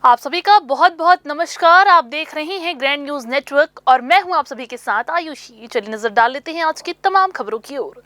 आप सभी का बहुत बहुत नमस्कार। आप देख रहे हैं ग्रैंड न्यूज नेटवर्क और मैं हूं आप सभी के साथ आयुषी। चलिए नजर डाल लेते हैं आज की तमाम खबरों की ओर।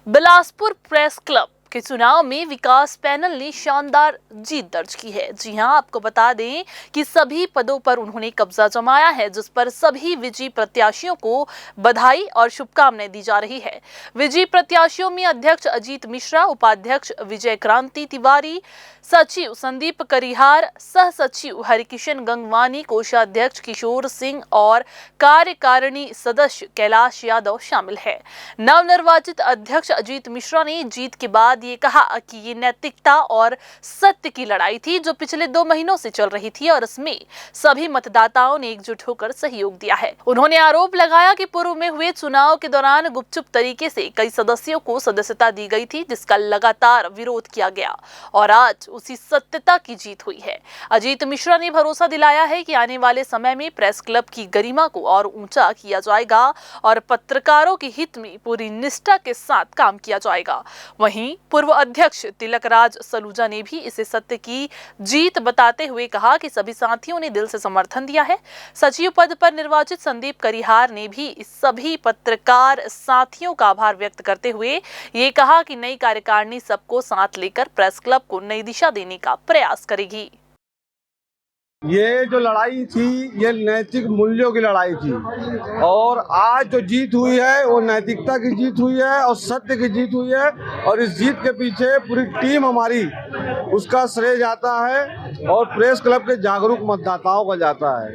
बिलासपुर प्रेस क्लब के चुनाव में विकास पैनल ने शानदार जीत दर्ज की है। जी हां, आपको बता दें कि सभी पदों पर उन्होंने कब्जा जमाया है, जिस पर सभी विजयी प्रत्याशियों को बधाई और शुभकामनाएं दी जा रही है। विजयी प्रत्याशियों में अध्यक्ष अजीत मिश्रा, उपाध्यक्ष विजय क्रांति तिवारी, सचिव संदीप करिहार, सह सचिव हरिकिशन गंगवानी, कोषाध्यक्ष किशोर सिंह और कार्यकारिणी सदस्य कैलाश यादव शामिल है। नवनिर्वाचित अध्यक्ष अजीत मिश्रा ने जीत के बाद ये कहा कि ये नैतिकता और सत्य की लड़ाई थी जो पिछले 2 महीनों से चल रही थी और इसमें सभी मतदाताओं ने एकजुट होकर सहयोग दिया है। उन्होंने आरोप लगाया कि पूर्व में हुए चुनाव के दौरान गुपचुप तरीके से कई सदस्यों को सदस्यता दी गई थी, जिसका लगातार विरोध किया गया और आज उसी सत्यता की जीत हुई है। अजीत मिश्रा ने भरोसा दिलाया है कि आने वाले समय में प्रेस क्लब की गरिमा को और ऊंचा किया जाएगा और पत्रकारों के हित में पूरी निष्ठा के साथ काम किया जाएगा। वहीं पूर्व अध्यक्ष तिलक राज सलूजा ने भी इसे सत्य की जीत बताते हुए कहा कि सभी साथियों ने दिल से समर्थन दिया है। सचिव पद पर निर्वाचित संदीप करिहार ने भी सभी पत्रकार साथियों का आभार व्यक्त करते हुए ये कहा कि नई कार्यकारिणी सबको साथ लेकर प्रेस क्लब को नई दिशा देने का प्रयास करेगी। ये जो लड़ाई थी ये नैतिक मूल्यों की लड़ाई थी और आज जो जीत हुई है वो नैतिकता की जीत हुई है और सत्य की जीत हुई है और इस जीत के पीछे पूरी टीम हमारी उसका श्रेय जाता है और प्रेस क्लब के जागरूक मतदाताओं का जाता है।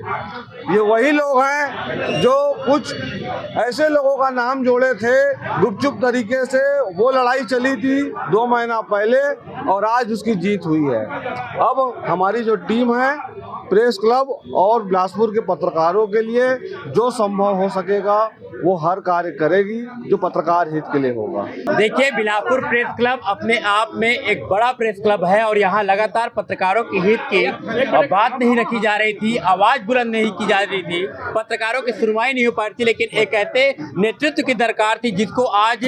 ये वही लोग हैं जो कुछ ऐसे लोगों का नाम जोड़े थे गुपचुप तरीके से, वो लड़ाई चली थी 2 महीना पहले और आज उसकी जीत हुई है। अब हमारी जो टीम है प्रेस क्लब और बिलासपुर के पत्रकारों के लिए जो संभव हो सकेगा वो हर कार्य करेगी जो पत्रकार हित के लिए होगा। देखिए, बिलासपुर प्रेस क्लब अपने आप में एक बड़ा प्रेस क्लब है और यहाँ लगातार पत्रकारों के हित की बात नहीं रखी जा रही थी, आवाज बुलंद नहीं की जा रही थी, पत्रकारों की सुनवाई नहीं हो पा रही थी। लेकिन एक ऐसे नेतृत्व की दरकार थी जिसको आज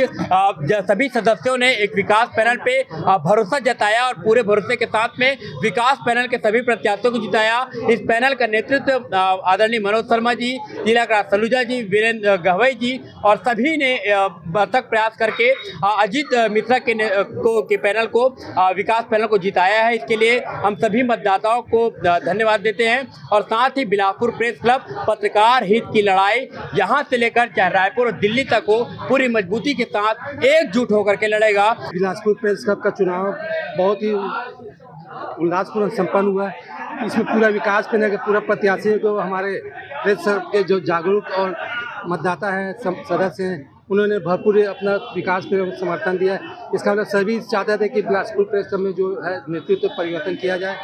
सभी सदस्यों ने एक विकास पैनल पे भरोसा जताया और पूरे भरोसे के साथ में विकास पैनल के सभी प्रत्याशियों को जिताया। इस पैनल का नेतृत्व आदरणीय मनोज शर्मा जी, तिलक राज सलूजा जी, वीरेंद्र गहवई जी और सभी ने अथक प्रयास करके अजीत मिश्रा के पैनल को विकास पैनल को जिताया है। इसके लिए हम सभी मतदाताओं को धन्यवाद देते हैं और साथ ही बिलासपुर प्रेस क्लब पत्रकार हित की लड़ाई यहाँ से लेकर चाहे रायपुर और दिल्ली तक हो पूरी मजबूती के साथ एकजुट होकर के लड़ेगा। बिलासपुर प्रेस क्लब का चुनाव बहुत ही उल्लासपूर्ण संपन्न हुआ है। इसमें पूरा विकास पैनल के पूरा प्रत्याशियों को हमारे प्रेस के जो जागरूक और मतदाता हैं सदस्य हैं उन्होंने भरपूर अपना विकास पे समर्थन दिया है। इसका मतलब सभी चाहते थे कि बिलासपुर प्रेस क्लब में जो है नेतृत्व परिवर्तन किया जाए।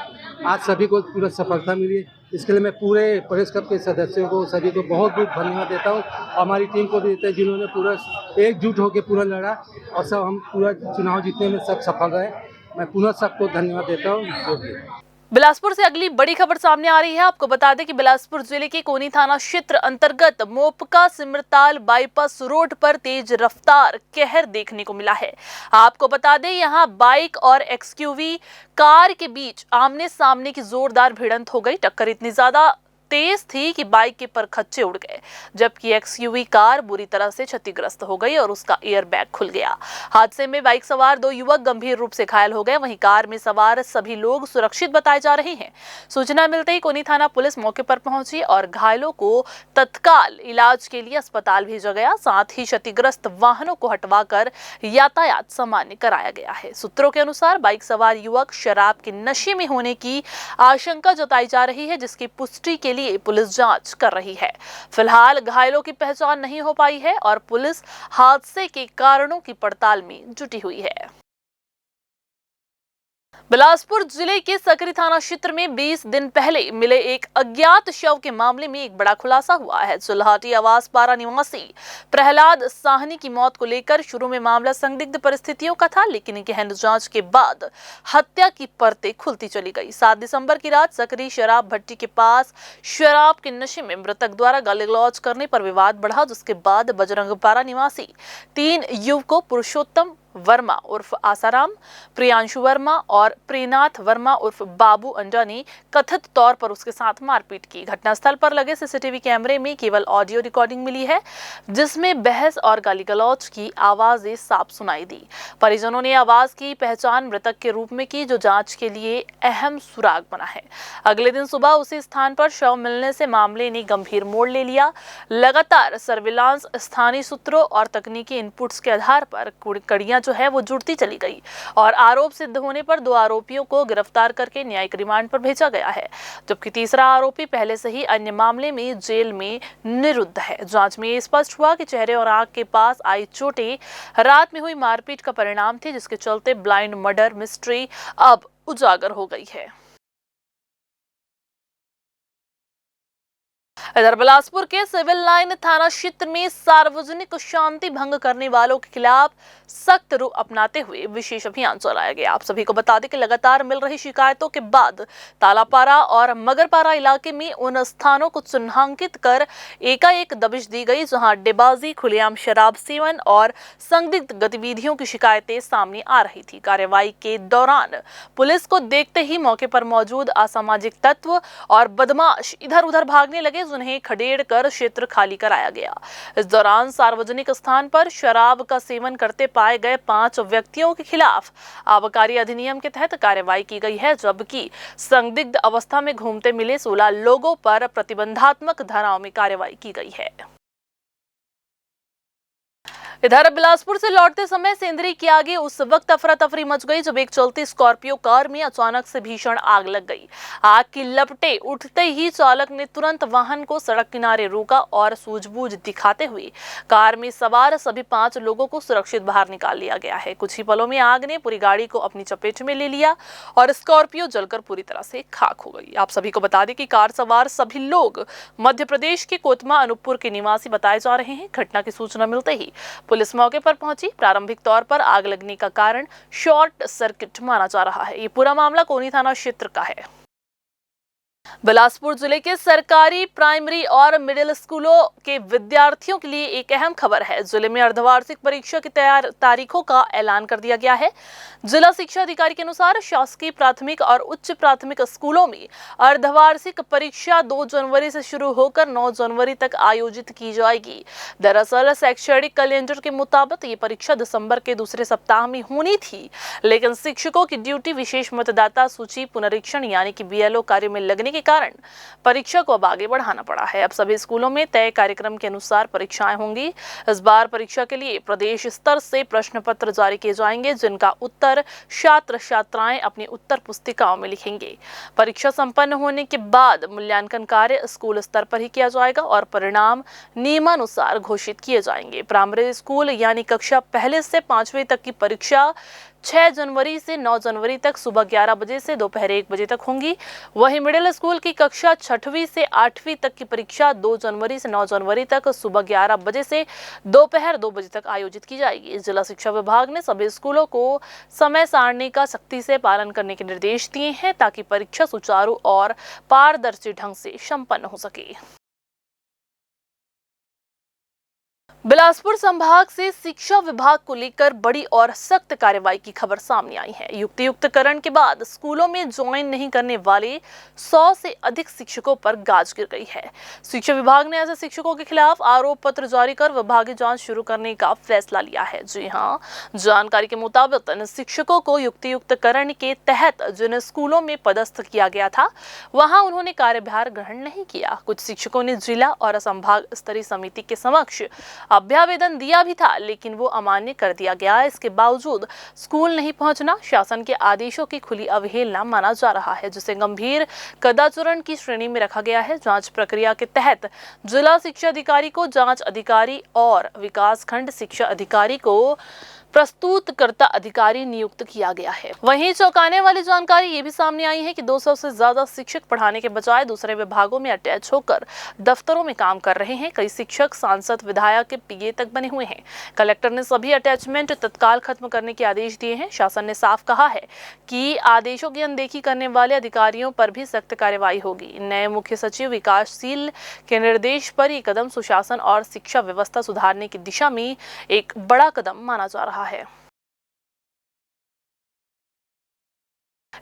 आज सभी को पूरा सफलता मिली है। इसके लिए मैं पूरे प्रेस क्लब के सदस्यों को सभी को बहुत बहुत धन्यवाद देता हूँ। हमारी टीम को भी देते हैं जिन्होंने पूरा एकजुट होकर पूरा लड़ा और सब हम पूरा चुनाव जीतने में सब सफल रहे। मैं पुनः सबको धन्यवाद देता हूँ। बिलासपुर से अगली बड़ी खबर सामने आ रही है। आपको बता दें कि बिलासपुर जिले के कोनी थाना क्षेत्र अंतर्गत मोपका सिमरताल बाईपास रोड पर तेज रफ्तार कहर देखने को मिला है। आपको बता दें यहां बाइक और एक्सयूवी कार के बीच आमने सामने की जोरदार भिड़ंत हो गई। टक्कर इतनी ज्यादा तेज थी कि बाइक के परखच्चे उड़ गए, जबकि एक्सयूवी कार बुरी तरह से क्षतिग्रस्त हो गई और उसका एयरबैग खुल गया। हादसे में बाइक सवार 2 युवक गंभीर रूप से घायल हो गए, वहीं कार में सवार सभी लोग सुरक्षित बताए जा रहे हैं। सूचना मिलते ही कोनी थाना पुलिस मौके पर पहुंची और घायलों को तत्काल इलाज के लिए अस्पताल भेजा गया। साथ ही क्षतिग्रस्त वाहनों को हटवाकर यातायात सामान्य कराया गया है। सूत्रों के अनुसार बाइक सवार युवक शराब के नशे में होने की आशंका जताई जा रही है, जिसकी पुष्टि के लिए पुलिस जांच कर रही है। फिलहाल घायलों की पहचान नहीं हो पाई है और पुलिस हादसे के कारणों की पड़ताल में जुटी हुई है। बिलासपुर जिले के सकरी थाना क्षेत्र में 20 दिन पहले मिले एक अज्ञात शव के मामले में एक बड़ा खुलासा हुआ है। चुल्हाटी आवास पारा निवासी प्रहलाद साहनी की मौत को लेकर शुरू में मामला संदिग्ध परिस्थितियों का था, लेकिन गहन जांच के बाद हत्या की परतें खुलती चली गई। 7 दिसंबर की रात सकरी शराब भट्टी के पास शराब के नशे में मृतक द्वारा गाली गलौज करने पर विवाद बढ़ा, जिसके बाद बजरंग पारा निवासी 3 युवकों पुरुषोत्तम वर्मा उर्फ आसाराम, प्रियांशु वर्मा और प्रीनाथ वर्मा उर्फ बाबू अंडा ने कथित तौर पर उसके साथ मारपीट की। घटनास्थल पर लगे सीसीटीवी कैमरे में केवल ऑडियो रिकॉर्डिंग मिली है, जिसमें बहस और गाली गलौज की आवाजें साफ सुनाई दी। परिजनों ने आवाज की पहचान मृतक के रूप में की, जो जांच के लिए अहम सुराग बना है। अगले दिन सुबह उसी स्थान पर शव मिलने से मामले ने गंभीर मोड़ ले लिया। लगातार सर्विलांस, स्थानीय सूत्रों और तकनीकी इनपुट्स के आधार पर कड़ियां जो है वो जुड़ती चली गई और आरोप सिद्ध होने पर 2 आरोपियों को गिरफ्तार करके न्यायिक रिमांड पर भेजा गया है, जबकि तीसरा आरोपी पहले से ही अन्य मामले में जेल में निरुद्ध है। जांच में स्पष्ट हुआ कि चेहरे और आंख के पास आई चोटें रात में हुई मारपीट का परिणाम थी, जिसके चलते ब्लाइंड मर्डर मिस्ट्री अब उजागर हो गई है। इधर बिलासपुर के सिविल लाइन थाना क्षेत्र में सार्वजनिक शांति भंग करने वालों के खिलाफ सख्त रुख अपनाते हुए विशेष अभियान चलाया गया। आप सभी को बता दें कि लगातार मिल रही शिकायतों के बाद तालापारा और मगरपारा इलाके में उन स्थानों को चिन्हांकित कर एकाएक दबिश दी गई, जहां अड्डेबाजी, खुलेआम शराब सेवन और संदिग्ध गतिविधियों की शिकायतें सामने आ रही थी। कार्रवाई के दौरान पुलिस को देखते ही मौके पर मौजूद असामाजिक तत्व और बदमाश इधर उधर भागने लगे, जिन्हें खदेड़ कर क्षेत्र खाली कराया गया। इस दौरान सार्वजनिक स्थान पर शराब का सेवन करते पाए गए 5 व्यक्तियों के खिलाफ आबकारी अधिनियम के तहत कार्रवाई की गई है, जबकि संदिग्ध अवस्था में घूमते मिले 16 लोगों पर प्रतिबंधात्मक धाराओं में कार्रवाई की गई है। इधर बिलासपुर से लौटते समय सेंदरी के आगे उस वक्त अफरा तफरी मच गई जब एक चलती स्कॉर्पियो कार में अचानक से भीषण आग लग गई। आग की लपटें उठते ही चालक ने तुरंत वाहन को सड़क किनारे रोका और सूझबूझ दिखाते हुए कार में सवार सभी 5 लोगों को सुरक्षित बाहर निकाल लिया गया है। कुछ ही पलों में आग ने पूरी गाड़ी को अपनी चपेट में ले लिया और स्कॉर्पियो जलकर पूरी तरह से खाक हो गई। आप सभी को बता दें कि कार सवार सभी लोग मध्य प्रदेश के कोतमा अनूपपुर के निवासी बताए जा रहे हैं। घटना की सूचना मिलते ही पुलिस मौके पर पहुंची। प्रारंभिक तौर पर आग लगने का कारण शॉर्ट सर्किट माना जा रहा है। ये पूरा मामला कोनी थाना क्षेत्र का है। बिलासपुर जिले के सरकारी प्राइमरी और मिडिल स्कूलों के विद्यार्थियों के लिए एक अहम खबर है। जिले में अर्धवार्षिक परीक्षा की तारीखों का ऐलान कर दिया गया है। जिला शिक्षा अधिकारी के अनुसार शासकीय प्राथमिक और उच्च प्राथमिक स्कूलों में अर्धवार्षिक परीक्षा 2 जनवरी से शुरू होकर 9 जनवरी तक आयोजित की जाएगी। दरअसल शैक्षणिक कैलेंडर के मुताबिक ये परीक्षा दिसंबर के दूसरे सप्ताह में होनी थी, लेकिन शिक्षकों की ड्यूटी, विशेष मतदाता सूची पुनरीक्षण यानी कि BLO कार्य में लगने के कारण परीक्षा को अब आगे बढ़ाना पड़ा है। अब सभी स्कूलों में तय कार्यक्रम के अनुसार परीक्षाएं होंगी। इस बार परीक्षा के लिए प्रदेश स्तर से प्रश्न पत्र जारी किए जाएंगे, जिनका उत्तर छात्र छात्राएं अपनी उत्तर पुस्तिकाओं में लिखेंगे। परीक्षा संपन्न होने के बाद मूल्यांकन कार्य स्कूल स्तर पर ही किया जाएगा और परिणाम नियमानुसार घोषित किए जाएंगे। प्राइमरी स्कूल यानी कक्षा 1 से 5वीं तक की परीक्षा 6 जनवरी से 9 जनवरी तक सुबह 11 बजे से दोपहर 1 बजे तक होंगी। वहीं मिडिल स्कूल की कक्षा 6वीं से 8वीं तक की परीक्षा 2 जनवरी से 9 जनवरी तक सुबह 11 बजे से दोपहर 2 बजे तक आयोजित की जाएगी। जिला शिक्षा विभाग ने सभी स्कूलों को समय सारणी का सख्ती से पालन करने के निर्देश दिए हैं, ताकि परीक्षा सुचारू और पारदर्शी ढंग से संपन्न हो सके। बिलासपुर संभाग से शिक्षा विभाग को लेकर बड़ी और सख्त कार्रवाई की खबर सामने आई है। युक्तियुक्तकरण के बाद स्कूलों में ज्वाइन नहीं करने वाले 100 से अधिक शिक्षकों पर गाज गिर गई है। शिक्षा विभाग ने ऐसे शिक्षकों के खिलाफ आरोप पत्र जारी कर विभागीय जांच शुरू करने का फैसला लिया है। जी हां, जानकारी के मुताबिक इन शिक्षकों को युक्तियुक्तकरण के तहत जिन स्कूलों में पदस्थ किया गया था, वहां उन्होंने कार्यभार ग्रहण नहीं किया। कुछ शिक्षकों ने जिला और संभाग स्तरीय समिति के समक्ष अभ्यावेदन दिया भी था, लेकिन वो अमान्य कर दिया गया। इसके बावजूद स्कूल नहीं पहुंचना शासन के आदेशों की खुली अवहेलना माना जा रहा है, जिसे गंभीर कदाचरण की श्रेणी में रखा गया है। जांच प्रक्रिया के तहत जिला शिक्षा अधिकारी को जांच अधिकारी और विकासखंड शिक्षा अधिकारी को प्रस्तुतकर्ता अधिकारी नियुक्त किया गया है। वहीं चौंकाने वाली जानकारी ये भी सामने आई है कि 200 से ज्यादा शिक्षक पढ़ाने के बजाय दूसरे विभागों में अटैच होकर दफ्तरों में काम कर रहे हैं। कई शिक्षक सांसद, विधायक के PA तक बने हुए हैं। कलेक्टर ने सभी अटैचमेंट तत्काल खत्म करने के आदेश दिए हैं। शासन ने साफ कहा है कि आदेशों की अनदेखी करने वाले अधिकारियों पर भी सख्त कार्रवाई होगी। नए मुख्य सचिव विकासशील के निर्देश पर ये कदम सुशासन और शिक्षा व्यवस्था सुधारने की दिशा में एक बड़ा कदम माना जा रहा है।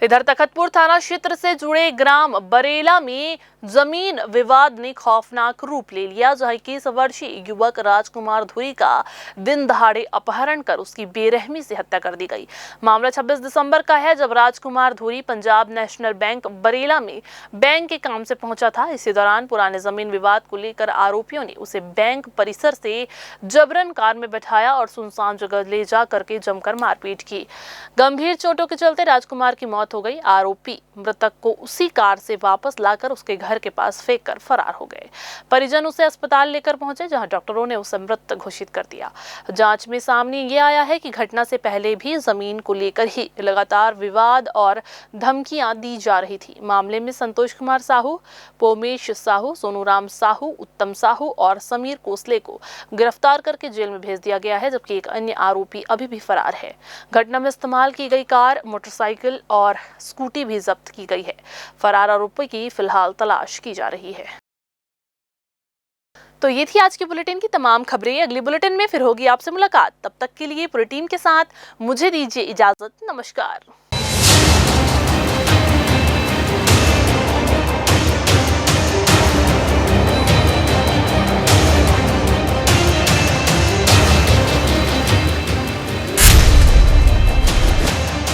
इधर तखतपुर थाना क्षेत्र से जुड़े ग्राम बरेला में जमीन विवाद ने खौफनाक रूप ले लिया, जहां 21 वर्षीय युवक राजकुमार धुरी का दिन दहाड़े अपहरण कर उसकी बेरहमी से हत्या कर दी गई। मामला 26 दिसंबर का है, जब राजकुमार धुरी पंजाब नेशनल बैंक बरेला में बैंक के काम से पहुंचा था। इसी दौरान पुराने जमीन विवाद को लेकर आरोपियों ने उसे बैंक परिसर से जबरन कार में बैठाया और सुनसान जगह ले जा करके जमकर मारपीट की। गंभीर चोटों के चलते राजकुमार की मौत हो गई। आरोपी मृतक को उसी कार से वापस लाकर उसके घर के पास फेंक कर फरार हो गए। परिजन उसे अस्पताल लेकर पहुंचे, जहां डॉक्टरों ने उसे मृत घोषित कर दिया। जांच में सामने ये आया है कि घटना से पहले भी जमीन को लेकर ही लगातार विवाद और धमकियां दी जा रही थी। मामले में संतोष कुमार साहू, पोमेश साहू, सोनूराम साहू, उत्तम साहू और समीर कोसले को गिरफ्तार करके जेल में भेज दिया गया है, जबकि एक अन्य आरोपी अभी भी फरार है। घटना में इस्तेमाल की गई कार, मोटरसाइकिल और स्कूटी भी जब्त की गई है। फरार आरोपी की फिलहाल तलाश की जा रही है। तो ये थी आज की बुलेटिन की तमाम खबरें। अगली बुलेटिन में फिर होगी आपसे मुलाकात। तब तक के लिए पूरी टीम के साथ मुझे दीजिए इजाजत। नमस्कार।